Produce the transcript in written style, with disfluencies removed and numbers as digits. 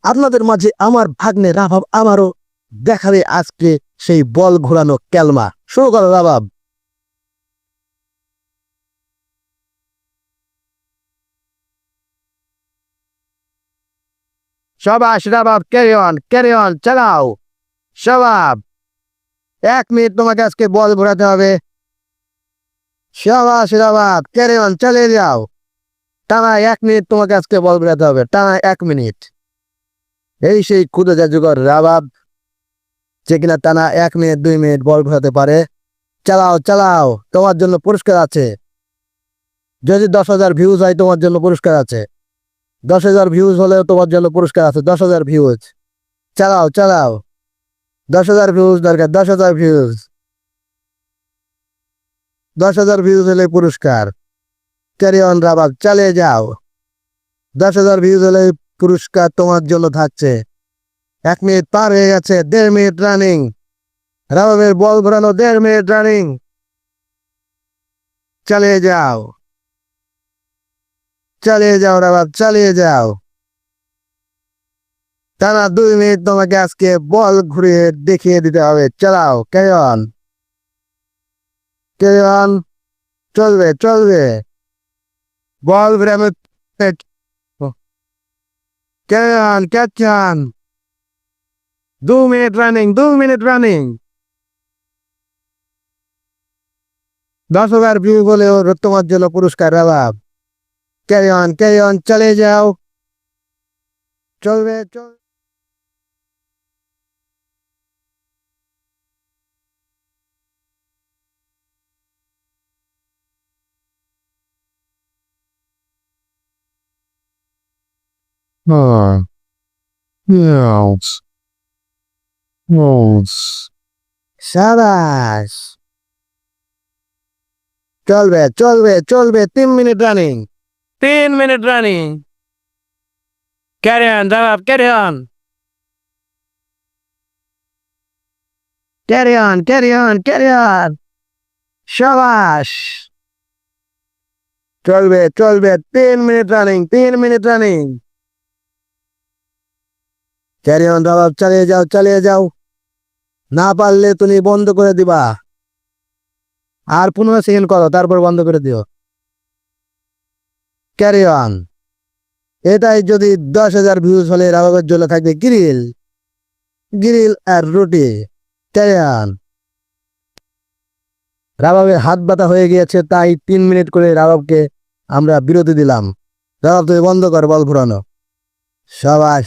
আপনাদের মাঝে আমার ভাগ্নে রাবাব আমারও দেখাবে আজকে সেই বল ঘোরানো ক্যালমা। শুরু করো রাবাব। শাবাশ রাবাব, ক্যারি অন, চালাও। শাবাব, 1 মিনিট তোমাকে আজকে বল ঘোরাতে হবে। শাবাশ রাবাব, ক্যারি অন, চালিয়ে যাও। টানা 1 মিনিট তোমাকে আজকে বল ঘোরাতে হবে, টানা 1 মিনিট। এই সেই ক্ষুদে জাদুকর রাবাব, যে কিনা টানা 1 মিনিট 2 মিনিট বল ঘোরাতে পারে। চালাও চালাও, তোমার জন্য পুরস্কার আছে। যদি 10,000 ভিউজ হয় তোমার জন্য পুরস্কার আছে। 10,000 ভিউজ হলেও তোমার জন্য পুরস্কার আছে। 10,000 ভিউজ। চালাও চালাও, 10,000 ভিউজ দরকার, 10,000 ভিউজ। 10,000 ভিউজ হলে পুরস্কার। ক্যারি অন রাবাব, চালিয়ে যাও। 10,000 ভিউজ হলে পুরস্কার তোমার জন্য থাকছে। 1 মিনিট পার হয়ে গেছে, 1.5 মিনিট রানিং। রাবাবের বল ঘোরানো 1.5 মিনিট রানিং। চালিয়ে যাও, চালিয়ে যাও রাবাব, চালিয়ে যাও। টানা 2 মিনিট তোমাকে আজকে বল ঘুরিয়ে দেখিয়ে দিতে হবে। চালাও, ক্যারি অন, ক্যারি অন, চলবে চলবে। বল ঘুরানো, carry on, catch on. 2 minute running, 2 minute running. 10,000 view বলেও তোমার জন্য পুরস্কার রাবাব। ক্যারি অন, চালিয়ে যাও। চলবে চল। সাবাস, চলবে চলবে চলবে। 3 minute running, 3 minute running. Carry on rabab, carry on, carry on, carry on, carry on. সাবাস, চলবে চলবে। 3 minute running, 3 minute running. Carry on rabab, চালিয়ে যাও, চালিয়ে যাও। না পারলে তুমি বন্ধ করে দিবা। আর 15 সেকেন্ড করো, তারপর বন্ধ করে দিও। Carry on. এটাই যদি 10,000 ভিউজ হলে রাবাবের জন্য থাকবে গ্রিল, গ্রিল আর রুটি। Carry on. রাবাবের হাত ব্যথা হয়ে গিয়েছে, তাই 3 মিনিট করে রাবাবকে আমরা বিরতি দিলাম। রাবাব তুমি বন্ধ কর বল ঘুরানো। সাবাস।